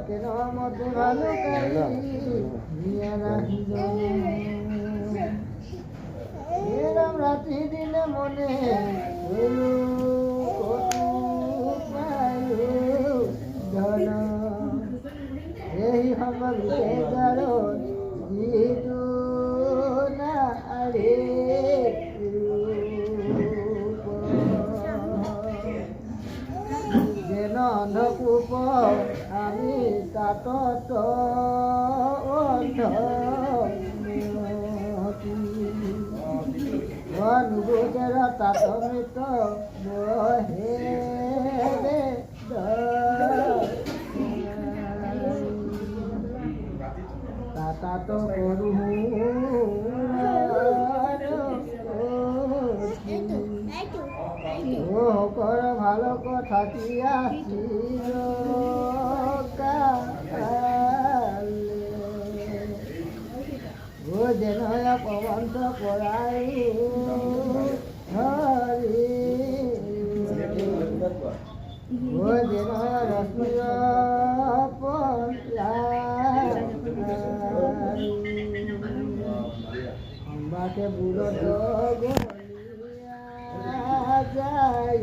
কেন মতে ভালো এরম রাত্রি দিনে মনে এই হমকে যারো জিতু না রে যেন অন্ধকূপ আমি তাতত অনুভূতের তাত মৃত হে তাত করু ও কর ভালো কথা কি আসিল ও যেন পবন্ত পড়াই হরি ও যেন রশ্মির আমাকে বুড়ো গলিয়া যাই